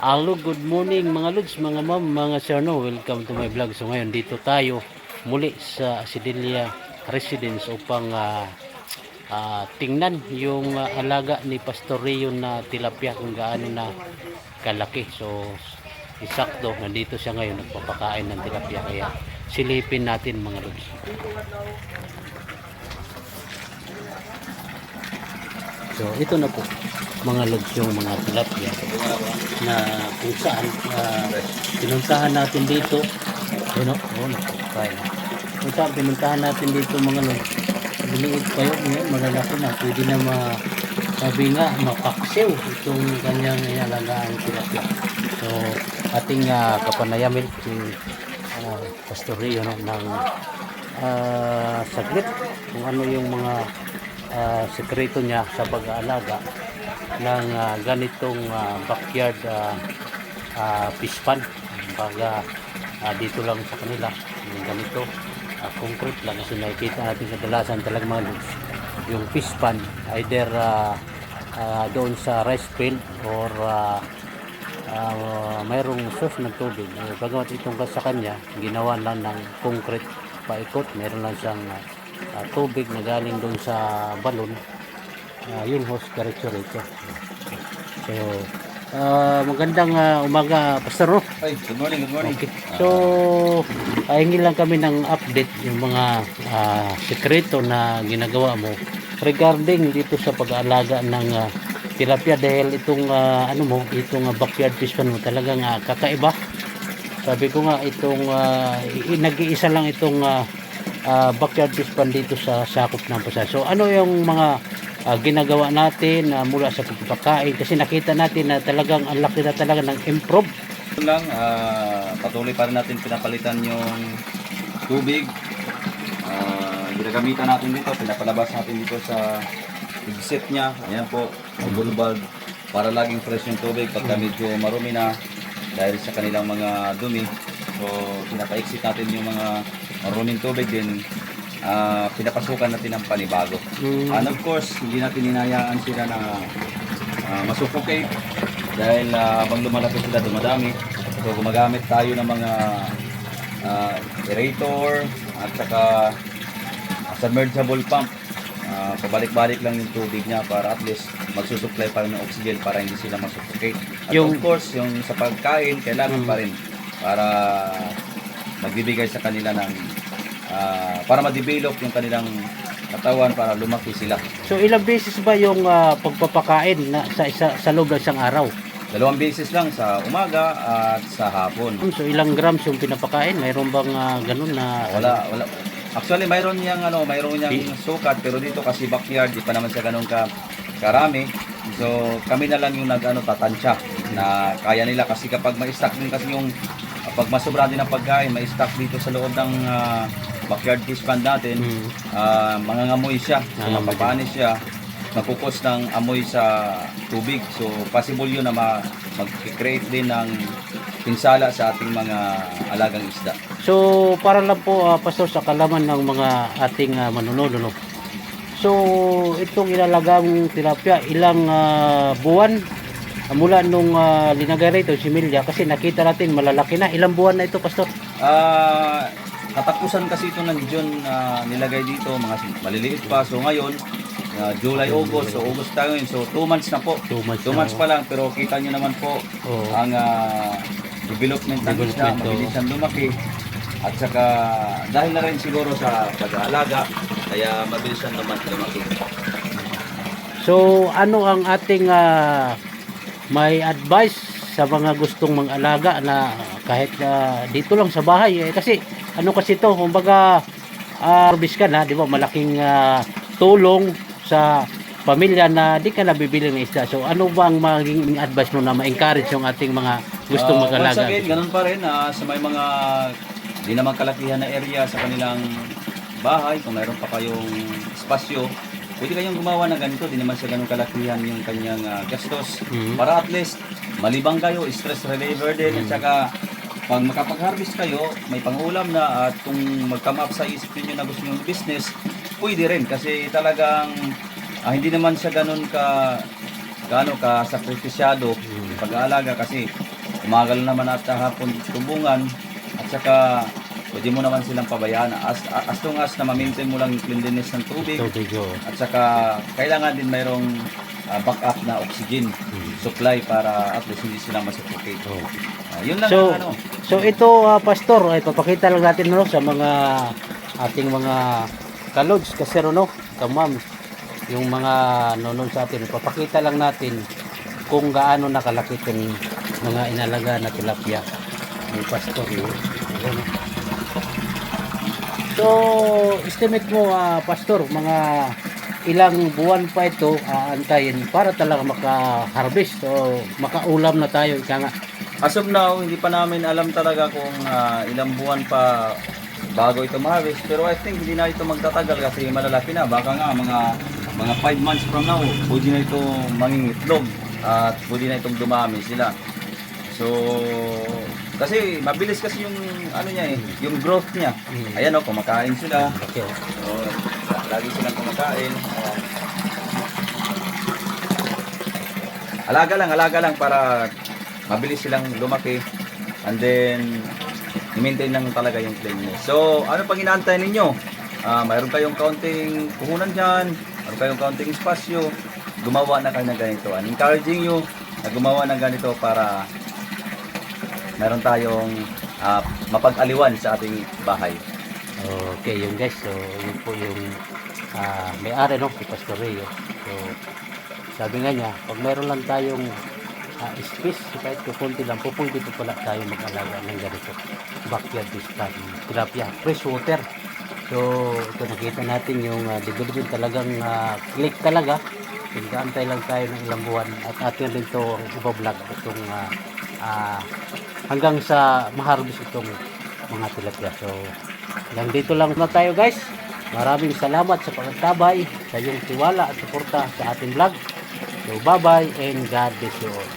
Hello, good morning mga lods, mga ma'am, mga sir, no, welcome to my vlog. So ngayon dito tayo muli sa Asidelia Residence upang tingnan yung alaga ni Pastor Rio na tilapia kung gaano na kalaki. So isakto, nandito siya ngayon nagpapakain ng tilapia, kaya silipin natin mga lods. So ito na po mga lods yung mga tilapia na kung saan pinuntahan natin dito, kung saan pinuntahan natin dito mga lods. Biliit pa yun, malalaki na, pwede na sabi nga mapaksiw itong kanyang inalagaan tilapia. So ating kapanayamin si Pastor Rio, no, ng saglit kung ano yung mga sekreto niya sa pag-aalaga ng ganitong backyard fish pond. Baga dito lang sa kanila yung ganito concrete lang, kasi nakikita natin kadalasan talaga mga lods yung fish pond either doon sa rice field or mayroong source ng tubig. Bagamat itong sa kanya ginawa lang ng concrete paikot, mayroon lang siyang tubig na galing doon sa balon, yung hose diretso rito. So magandang umaga, Pastor, no? Ay, good morning, good morning. Okay. So hingi lang kami ng update yung mga sekreto na ginagawa mo regarding dito sa pag-aalaga ng tilapia, dahil itong itong backyard fish pond mo talagang kakaiba. Sabi ko nga itong nag-iisa lang itong backyard fish pond dito sa sakop ng Pasay. So ano yung mga ginagawa natin mula sa pagpapakain, kasi nakita natin na talagang ang laki na talaga ng improve lang. Patuloy pa rin natin pinapalitan yung tubig. Ginagamitan natin dito, pinapalabas natin dito sa exit niya. Ayan po, bulbal para laging fresh yung tubig pagka medyo marumi na dahil sa kanilang mga dumi. So pinapa-exit natin yung mga maruming tubig din. Pinapasukan natin ng panibago. And of course, hindi natin hinayaan sila na masuffocate dahil habang lumalaki sila dumadami. So gumagamit tayo ng mga aerator at saka submersible pump. Pabalik-balik lang yung tubig niya para at least magsusupply pa rin ng oxygen para hindi sila masuffocate. At of course, yung sa pagkain, kailangan pa rin para magbibigay sa kanila ng para ma-develop yung kanilang katawan para lumaki sila. So ilang beses ba yung pagpapakain na sa loob ng isang araw? 2 beses lang, sa umaga at sa hapon. So ilang grams yung pinapakain? Mayroon bang ganun na Wala. Actually mayroon niyang sukat, pero dito kasi backyard, di pa naman siya ganun karami. So kami na lang yung tatansya na kaya nila, kasi kapag ma-stock din kasi yung pag masobra din ang pagkain, ma-stock dito sa loob ng backyard fish pond natin, mangangamoy siya, so mapapanis siya, magkukos ng amoy sa tubig. So possible yun na mag-create din ng pinsala sa ating mga alagang isda. So para lang po Pastor, sa kalaman ng mga ating manunood, no? So itong ilalagang tilapia, ilang buwan mula nung linagay rito si Milya, kasi nakita natin malalaki na, ilang buwan na ito, Pastor? Katapusan kasi ito ng June nilagay dito, mga maliliit pa. So ngayon, July, August. So August tayo ngayon. So 2 months na po. 2 months pa lang, pero kita nyo naman po ang development ng isda. Mabilis ang lumaki. At saka dahil na rin siguro sa pag-aalaga, kaya mabilis ang lumaki. So ano ang ating may advice sa mga gustong mag-alaga na kahit dito lang sa bahay, kasi kasi to, kumbaga harvest ka na, di ba, malaking tulong sa pamilya na di ka nabibili ng isda. So ano bang maging advice mo na ma-encourage yung ating mga gustong mag-alaga? Once again, ganun pa rin sa may mga di naman kalakihan na area sa kanilang bahay, kung mayroon pa kayong espasyo, pwede kayong gumawa ng ganito. Di naman siya ganun kalakihan yung kanyang gastos, para at least malibang kayo, stress reliever din. At saka pag makapag-harvest kayo, may pangulam na, at kung mag-come up sa isip niyo na gusto niyo business, pwede rin, kasi talagang hindi naman siya ganun ka sakripisyado pag-aalaga, kasi umagal naman at hapon tumbungan, at saka pwede mo naman silang pabayaan as long as na ma-maintain mo lang yung cleanliness ng tubig, Tubig, oh. at saka kailangan din mayroong backup na oxygen supply para at least hindi sila masuffocate. Oh. Yun lang So, ang ano. so ito, pastor, ay papakita lang natin no sa mga ating mga kalods kasi no, kamam, yung mga nonong sa atin, papakita lang natin kung gaano nakalaki itong mga inalaga na tilapia ng pastor. Ayan. So, estimate mo, pastor, mga ilang buwan pa ito aantayin para talaga maka-harvest o makaulam na tayo, ika nga. As of now, hindi pa namin alam talaga kung ilang buwan pa bago ito ma-harvest. Pero I think hindi na ito magtatagal kasi malalaki na. Baka nga mga 5 months from now, pwede na ito mangingitlog at pwede na itong dumami sila. So, kasi mabilis kasi yung ano niya yung growth niya. Ayan kumakain sila. Okay. So, lagi silang kumakain. Alaga lang para mabilis silang lumaki, and then i-maintain lang talaga yung cleanliness. So, ano pang inaantay ninyo? Mayroon kayong kaunting puhunan dyan, mayroon kayong kaunting espasyo, gumawa na kayo ng ganito. I'm encouraging you na gumawa ng ganito para meron tayong mapag-aliwan sa ating bahay. Okay, yun guys. So, yun po yung may-ari no, si Pastor Rio. So, sabi nga niya, pag meron lang tayong space, kahit kukunti lang, pupunti po pala tayo mag-alaga ng ganito. Backyard discard, tilapia, fresh water. So, ito nakita natin yung development talagang click talaga. Nag-aantay lang tayo ng ilang buwan at atin rin ito ang iba-vlog itong hanggang sa ma-harvest itong mga tilapia. So, hanggang dito lang na tayo guys. Maraming salamat sa pagtabay, sa iyong tiwala at suporta sa ating vlog. So, bye-bye and God bless you all.